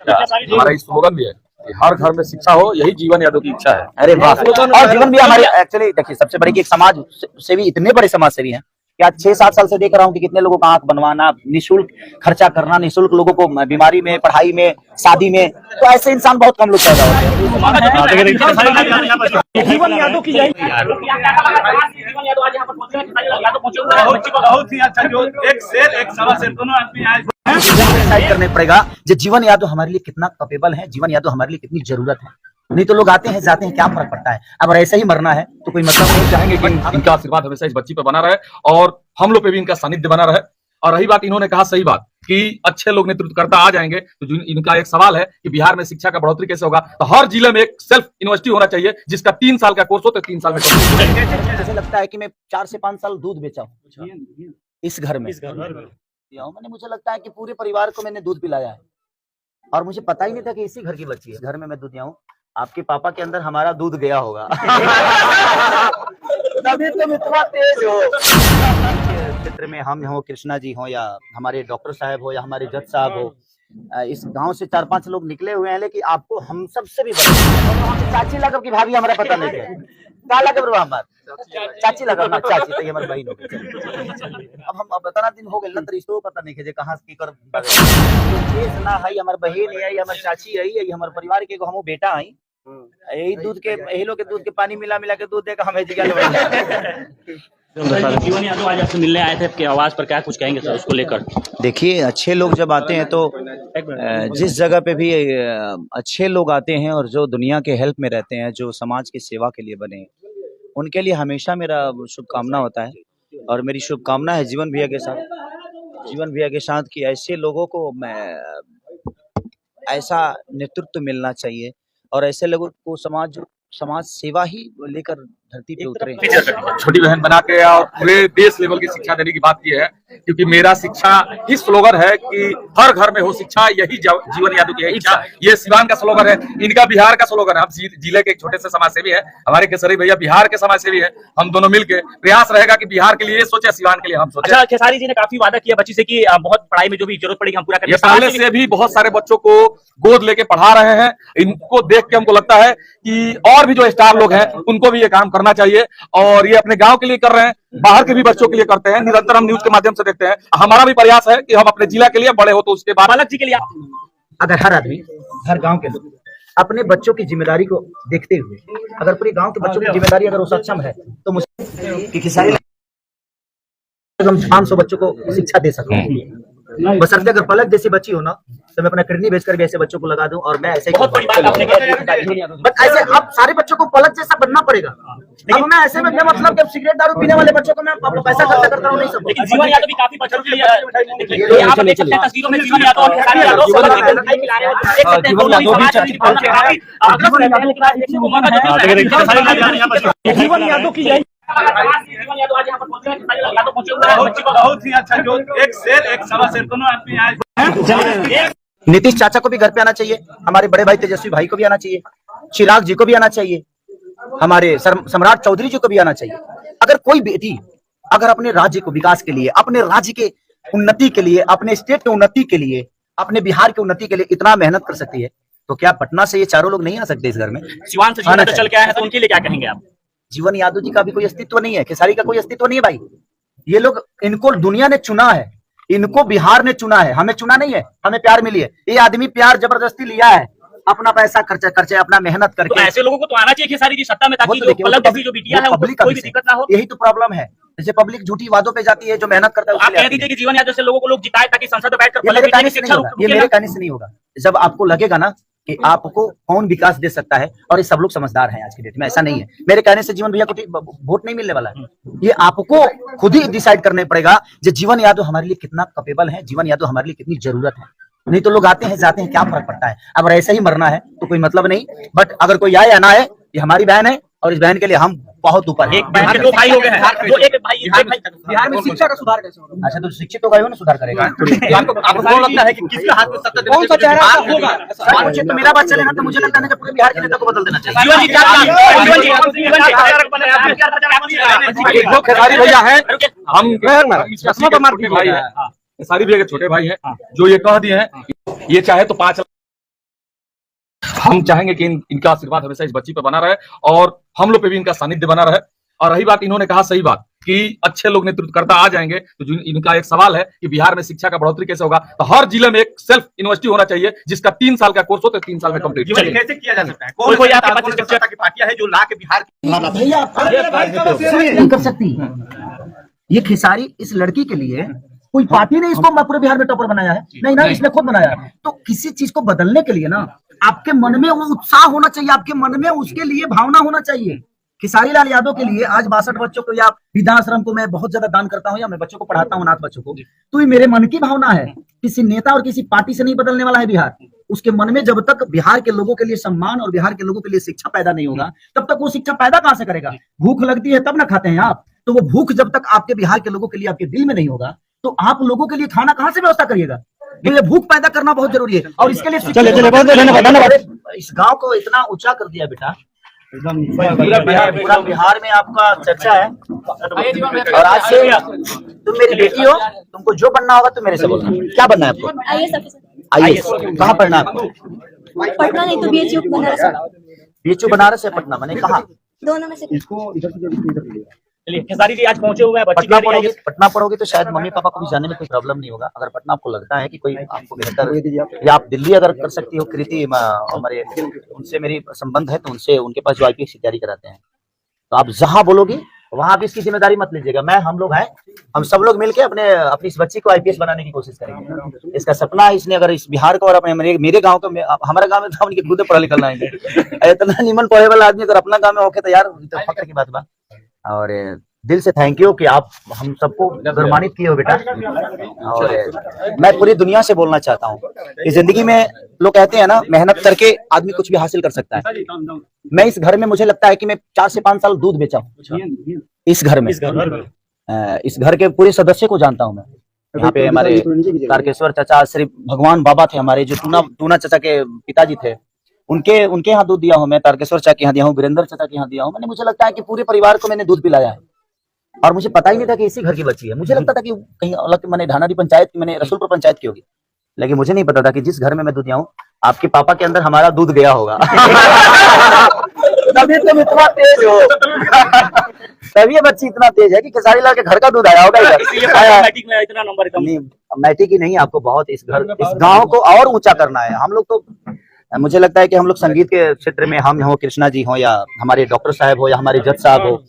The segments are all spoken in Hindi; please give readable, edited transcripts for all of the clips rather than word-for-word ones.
हमारा स्लोगन भी है कि हर घर में शिक्षा हो, यही जीवन यादव की इच्छा है। अरे वाह। और जीवन भी हमारे एक्चुअली देखिए सबसे बड़ी कि एक समाज सेवी, इतने बड़े समाज सेवी हैं कि आज 6-7 साल से देख रहा हूँ कि कितने लोगों का आंख बनवाना, निःशुल्क खर्चा करना, निःशुल्क लोगों को बीमारी में, पढ़ाई में, शादी में, तो ऐसे इंसान बहुत कम लोग पैदा होते हैं। जीवन यादव की जय। बहुत ही अच्छा, जो एक शेर एक सवा शेर दोनों आदमी आए डिसाइड करने पड़ेगा जो जीवन यादव हमारे लिए कितना कैपेबल है, जीवन यादव हमारे लिए कितनी जरूरत है। नहीं तो लोग आते हैं जाते हैं, क्या फर्क पड़ता है। अब ऐसे ही मरना है तो कोई मतलब नहीं। चाहेंगे कि इनका आशीर्वाद हमेशा इस बच्ची पे बना रहे और हम लोग पे भी इनका सानिध्य बना रहे। और रही बात, इन्होंने कहा सही बात कि अच्छे लोग नेतृत्व करता आ जाएंगे, तो इनका एक सवाल है कि बिहार में शिक्षा का बढ़ोतरी कैसे होगा। तो हर जिले में एक सेल्फ यूनिवर्सिटी होना चाहिए जिसका 3 साल का कोर्स हो, तो 3 साल में। जैसे लगता है कि मैं 4 से 5 साल दूध बेचा हूँ इस घर में। मैंने, मुझे लगता है कि पूरे परिवार को मैंने दूध पिलाया है और मुझे पता ही नहीं था कि इसी घर की बच्ची है। घर में मैं दूध दिया हूँ, आपके पापा के अंदर हमारा दूध गया होगा। तभी तुम इतना तेज हो। क्षेत्र में हम हो, कृष्णा जी हो या हमारे डॉक्टर साहब हो या हमारे जज साहब हो, इस गांव से 4-5 लोग निकले हुए हैं, लेकिन आपको हम सबसे भी चाची लगा की भाभी हमारा पता नहीं है क्या लगा हमारा चाची लगा ना, चाची तो हमारी बहन हो गई। अब हम बताना दिन हो गए ना, तो इसको पता नहीं है कहाँ की कर ना है, हमारे बहन है, हमारी चाची है, हमारे परिवार के हम बेटा है। यही दूध के, यही लोग के दूध के पानी मिला मिला के दूध देगा हमें। जीवन यादव आज आपसे मिलने आए थे, आपकी आवाज पर क्या कुछ कहेंगे सर उसको लेकर? देखिए, अच्छे लोग जब आते हैं तो जिस जगह पे भी अच्छे लोग आते हैं और जो दुनिया के हेल्प में रहते हैं, जो समाज की सेवा के लिए बने, उनके लिए हमेशा मेरा शुभकामना होता है। और मेरी शुभकामना है जीवन भैया के साथ कि ऐसे लोगों को ऐसा नेतृत्व मिलना चाहिए और ऐसे लोगों को समाज सेवा ही लेकर धरती पे उतरे। छोटी बहन बना के और पूरे देश लेवल की शिक्षा देने की बात की है, क्योंकि मेरा शिक्षा ही स्लोगन है कि हर घर में हो शिक्षा, यही जीवन यादव की इच्छा। ये सिवान का स्लोगन है, इनका बिहार का स्लोगन है। हम जिले के एक छोटे से समाज सेवी है, हमारे केसरी भैया बिहार के समाज सेवी है। हम दोनों मिलकर प्रयास रहेगा कि बिहार के लिए सोचे, सिवान के लिए हम सोचे। अच्छा, खेसारी जी ने काफी वादा किया बच्ची से कि बहुत पढ़ाई में जो भी जरूरत पड़ेगी हम पूरा करेंगे। पहले से भी बहुत सारे बच्चों को गोद लेके पढ़ा रहे हैं। इनको देख के हमको लगता है कि और भी जो स्टार लोग हैं उनको भी ये काम करना चाहिए। और ये अपने गांव के लिए कर रहे हैं, बाहर के भी बच्चों के लिए करते हैं। निरंतर हम न्यूज के माध्यम से देखते हैं। हमारा भी प्रयास है कि हम अपने जिला के लिए बड़े हो तो उसके बाद बालक जी के लिए। अगर हर आदमी, हर गांव के लोग अपने बच्चों की जिम्मेदारी को देखते हुए, अगर पूरे गांव के बच्चों की जिम्मेदारी अगर वो सक्षम है, तो मुझे किसानी 500 बच्चों को शिक्षा दे सकूं। बशर्ते अगर पलक जैसी बच्ची हो ना, तो मैं अपना किडनी बेचकर भी ऐसे बच्चों को लगा दूं। और मैं ऐसे बहुत बड़ी बात आपने बट ऐसे अब सारे बच्चों को पलक जैसा बनना पड़ेगा। अब मैं ऐसे में मतलब जब सिगरेट दारू पीने वाले बच्चों को मैं पैसा खर्चा करता हूँ, नहीं सब। लेकिन जीवन यादव भी काफी बच्चों के लिए यहाँ पे देख सकते हैं तस्वीरों में जीवन यादव और खेसारी यादव जीवन यादव की जय। बहुत ही अच्छा, जो एक शेर एक सवा शेर दोनों आदमी आए। नीतीश चाचा को भी घर पे आना चाहिए, हमारे बड़े भाई तेजस्वी भाई को भी आना चाहिए, चिराग जी को भी आना चाहिए, हमारे सम्राट चौधरी जी को भी आना चाहिए। अगर कोई बेटी अगर अपने राज्य को विकास के लिए, अपने राज्य के उन्नति के लिए, अपने स्टेट के उन्नति के लिए, अपने बिहार के उन्नति के लिए इतना मेहनत कर सकती है, तो क्या पटना से ये चारों लोग नहीं आ सकते इस घर में? सिवान से जीवन चल के आए हैं, तो उनके लिए क्या कहेंगे आप? जीवन यादव जी का भी कोई अस्तित्व नहीं है, खेसारी का कोई अस्तित्व नहीं है भाई। ये लोग, इनको दुनिया ने चुना है, इनको बिहार ने चुना है, हमें चुना नहीं है, हमें प्यार मिली है। ये आदमी प्यार जबरदस्ती लिया है, अपना पैसा खर्चा अपना मेहनत करके। तो ऐसे लोगों को तो आना चाहिए खेसारी जी सत्ता में, ताकि जो बिटिया है कोई भी दिक्कत ना हो। यही तो प्रॉब्लम है, जैसे पब्लिक झूठी वादों पे जाती है, जो मेहनत करता है। आप कह दीजिए कि जीवन यादव से लोगों को लोग जिताए ताकि संसद में बैठकर ये मेरे कहने से नहीं होगा। जब आपको लगेगा ना कि आपको कौन विकास दे सकता है, और ये सब लोग समझदार हैं आज की डेट में, ऐसा नहीं है मेरे कहने से जीवन भैया को वोट नहीं मिलने वाला है। ये आपको खुद ही डिसाइड करने पड़ेगा कि जीवन यादव हमारे लिए कितना कैपेबल है, जीवन यादव हमारे लिए कितनी जरूरत है। नहीं तो लोग आते हैं जाते हैं, क्या फर्क पड़ता है। अब ऐसे ही मरना है तो कोई मतलब नहीं। बट अगर कोई आए या ना आए, ये हमारी बहन है और इस बहन के लिए हम बहुत ऊपर। एक बहन के 2 भाई हो गए हैं, जो एक भाई बिहार में शिक्षा का सुधार कैसे होगा? अच्छा, तो शिक्षित होगा ना, सुधार करेगा। आपको लगता है कि किसके हाथ में सत्ता कौन सा चेहरा होगा? तो मेरा बात चले ना, तो मुझे लगता है कि पूरे बिहार के नेता को बदल देना चाहिए। खेसारी भैया है, हम खेसारी भैया के छोटे भाई है, जो ये कह दिए हैं, ये चाहे तो 5 हम चाहेंगे कि इनका आशीर्वाद हमेशा इस बच्ची पे बना रहे और हम लोग पे भी इनका सानिध्य बना रहे। और रही बात, इन्होंने कहा सही बात कि अच्छे लोग नेतृत्वकर्ता आ जाएंगे, तो इनका एक सवाल है कि बिहार में शिक्षा का बढ़ोतरी कैसे होगा। तो हर जिले में एक सेल्फ यूनिवर्सिटी होना चाहिए जिसका 3 साल का कोर्स हो तो 3 साल में कंप्लीट। कैसे किया जा सकता है? कोई आपके पास शिक्षा की पार्टियां है जो ला के बिहार नहीं कर सकती। ये खिसारी इस लड़की के लिए कोई पार्टी ने इसको पूरे बिहार में टॉपर बनाया है? नहीं ना, इसने खुद बनाया है। तो किसी चीज को बदलने के लिए ना आपके मन में वो उत्साह होना चाहिए, आपके मन में उसके लिए भावना होना चाहिए। खिसारी लाल यादव के लिए आज 62 बच्चों को या वृद्धाश्रम को मैं बहुत ज्यादा दान करता हूँ या मैं बच्चों को पढ़ाता हूँ, अनाथ बच्चों को, तो ये मेरे मन की भावना है। किसी नेता और किसी पार्टी से नहीं बदलने वाला है बिहार। उसके मन में जब तक बिहार के लोगों के लिए सम्मान और बिहार के लोगों के लिए शिक्षा पैदा नहीं होगा, तब तक वो शिक्षा पैदा कहां से करेगा? भूख लगती है तब ना खाते हैं आप, तो वो भूख जब तक आपके बिहार के लोगों के लिए आपके दिल में नहीं होगा, तो आप लोगों के लिए खाना कहां से व्यवस्था करिएगा? तो ये भूख पैदा करना बहुत जरूरी है और इसके लिए धन्यवाद। इस गांव को इतना ऊंचा कर दिया बेटा, पूरा बिहार में आपका चर्चा है। और आज से तुम मेरी बेटी हो, तुमको जो बनना होगा तुम मेरे से बोलना। क्या बनना है आपको? आईएएस। कहाँ पढ़ना है आपको? पटना नहीं तो बीएचयू बनारस। बीएचयू बनारस या पटना, मैंने कहा दोनों में से। चलिए खेसारी जी आज पहुंचे हुए हैं पटना पढ़ोगे तो शायद मम्मी पापा को भी जाने में कोई प्रॉब्लम नहीं होगा। अगर पटना आपको लगता है कि कोई आपको बेहतर, या आप दिल्ली अगर कर सकती हो, कृति हमारे उनसे मेरी संबंध है, तो उनसे उनके पास जो आईपीएस की तैयारी कराते हैं, तो आप जहां बोलोगी वहां भी इसकी जिम्मेदारी मत लीजिएगा। हम लोग हैं, हम सब लोग मिलके अपनी इस बच्ची को आईपीएस बनाने की कोशिश करेंगे। इसका सपना है, इसने अगर इस बिहार को और अपने मेरे गांव को, हमारे गांव में तो उनके खुद पढ़ा लिखा आएंगे। इतना निमन पढ़े वाला आदमी अगर अपना गांव में होके तो यार तो फक्र की बात बा। और दिल से थैंक यू कि आप हम सबको गर्मानित किए हो बेटा। और मैं पूरी दुनिया से बोलना चाहता हूँ कि जिंदगी में लोग कहते हैं ना, मेहनत करके आदमी कुछ भी हासिल कर सकता है। मैं इस घर में, मुझे लगता है कि मैं 4 से 5 साल दूध बेचा हूँ इस घर में। इस घर के पूरे सदस्य को जानता हूँ मैं। यहाँ पे हमारे तारकेश्वर चाचा, श्री भगवान बाबा थे हमारे, जो टूना चाचा के पिताजी थे, उनके यहाँ दूध दिया हूँ मैं। तारकेश्वर चाचा के यहाँ दिया हूँ, वीरेंद्र चाचा के यहाँ दिया हूँ। मैंने, मुझे लगता है कि पूरे परिवार को मैंने दूध पिलाया है। और मुझे पता ही नहीं था कि इसी घर की बच्ची है। मुझे लगता था कि कहीं अलग, मैंने ढानारी पंचायत की, मैंने रसूलपुर पंचायत की होगी, लेकिन मुझे नहीं पता था कि जिस घर में मैं दूध दिया हूँ, आपके पापा के अंदर हमारा दूध गया होगा। तभी तुम इतना तेज हो, तभी ये बच्ची इतना तेज है कि खेसारी लाल के घर का दूध आया होगा। मैट्रिक में इतना नंबर नहीं, मैट्रिक ही नहीं, आपको बहुत इस गांव को और ऊंचा करना है। हम लोग तो, मुझे लगता है कि हम लोग संगीत के क्षेत्र में, हम हो कृष्णा जी हो या हमारे डॉक्टर साहब हो या हमारे जज साहब हो,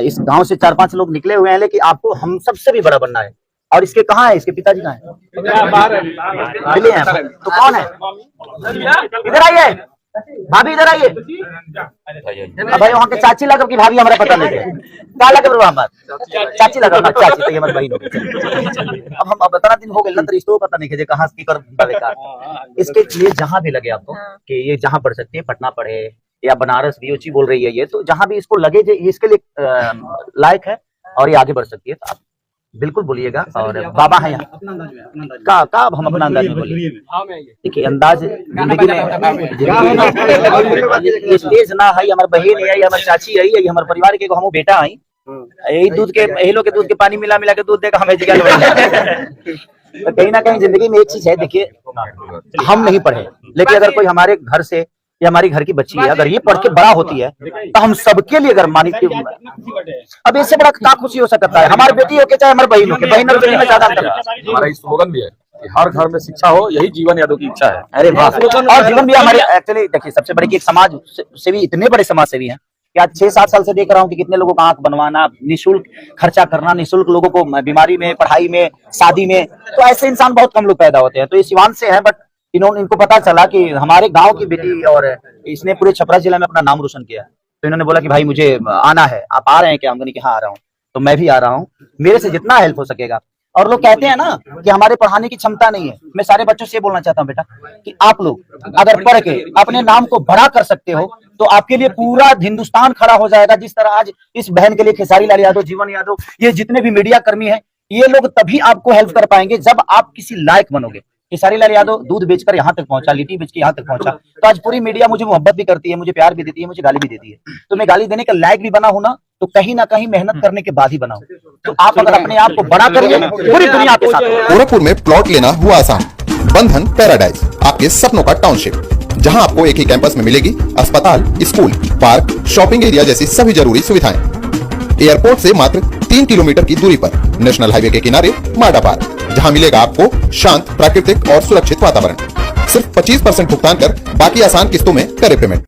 इस गांव से 4-5 लोग निकले हुए हैं, लेकिन आपको हम सबसे भी बड़ा बनना है। और इसके कहाँ है, इसके पिताजी कहाँ है? दिल्ली है। तो कौन है? इधर आइए भाभी, इधर आइए। भाई वहाँ के चाची लगा कि भाभी हमारा पता नहीं है, क्या लगा हमारा चाची लगा, चाची तो हमारी बहन होगी। अब हम इतना दिन हो गए ना, रिश्तों पता नहीं कहाँ की कर। इसके लिए जहाँ भी लगे आपको कि ये जहाँ पढ़ सकती है, पटना पढ़े या बनारस, बीओची बोल रही है ये, तो जहाँ भी इसको लगे इसके लिए लायक है और ये आगे बढ़ सकती है, तो आप बिल्कुल बोलिएगा। और बाबा है यहाँ का हम अपना अंदाज में बोलिए। देखिए अंदाज जिंदगी में स्टेज ना है, हमारे बहन है, हमारी चाची है, ये हमारे परिवार के हम बेटा है, यही दूध के, यही लोग के दूध के पानी मिला के दूध देगा हमें। तो कहीं ना कहीं जिंदगी में एक चीज है, देखिए हम नहीं पढ़े, लेकिन अगर कोई हमारे घर से या हमारी घर की बच्ची है, अगर ये पढ़ के बड़ा होती है, तो हम सबके लिए अगर मानित, अब इससे बड़ा क्या खुशी हो सकता है? हमारी बेटी हो के चाहे हमारे बहन हो के, बहन और बेटी में ज्यादा अंतर है। हमारा स्लोगन भी है कि हर घर में शिक्षा हो, यही जीवन यादव की इच्छा है। अरे वाह, और जीवन भी हमारे एक्चुअली देखिए सबसे बड़े की एक समाज सेवी, इतने बड़े समाज सेवी हैं कि आज 6-7 साल से देख रहा हूँ कि कितने लोगों का आंख बनवाना, निःशुल्क खर्चा करना, निःशुल्क लोगों को बीमारी में, पढ़ाई में, शादी में, तो ऐसे इंसान बहुत कम लोग पैदा होते हैं। तो ये सिवान से है, बट इनको पता चला कि हमारे गांव की बेटी, और इसने पूरे छपरा जिला में अपना नाम रोशन किया। तो इन्होंने बोला कि भाई मुझे आना है, आप आ रहे हैं क्या? हमने कहा हाँ आ रहा हूँ। तो मैं भी आ रहा हूँ, मेरे से जितना हेल्प हो सकेगा। और लोग कहते हैं ना कि हमारे पढ़ाने की क्षमता नहीं है, मैं सारे बच्चों से बोलना चाहता हूँ बेटा कि आप लोग अगर पढ़ के अपने नाम को बड़ा कर सकते हो, तो आपके लिए पूरा हिंदुस्तान खड़ा हो जाएगा। जिस तरह आज इस बहन के लिए खेसारी लाल यादव, जीवन यादव, ये जितने भी मीडिया कर्मी हैं, ये लोग तभी आपको हेल्प कर पाएंगे जब आप किसी लायक बनोगे। खेसारी लाल यादव दूध बेचकर यहाँ तक पहुंचा, लिट्टी बेच के यहाँ तक पहुंचा, तो आज पूरी मीडिया मुझे मोहब्बत भी करती है, मुझे प्यार भी देती है, मुझे गाली भी देती है। तो मैं गाली देने का लायक भी बना हूं ना, तो कहीं ना कहीं मेहनत करने के बाद ही बनाऊं। तो आप अगर अपने आप को बड़ा करिए, पूरी दुनिया आपके साथ। गोरखपुर में प्लॉट लेना हुआ आसान। बंधन पैराडाइज, आपके सपनों का टाउनशिप। जहां आपको एक ही कैंपस में मिलेगी अस्पताल, स्कूल, पार्क, शॉपिंग एरिया जैसी सभी जरूरी सुविधाएं। एयरपोर्ट से मात्र 3 किलोमीटर की दूरी पर नेशनल हाईवे के किनारे माडा पार्क, जहां मिलेगा आपको शांत, प्राकृतिक और सुरक्षित वातावरण। सिर्फ 25% भुगतान कर बाकी आसान किस्तों में करें पेमेंट।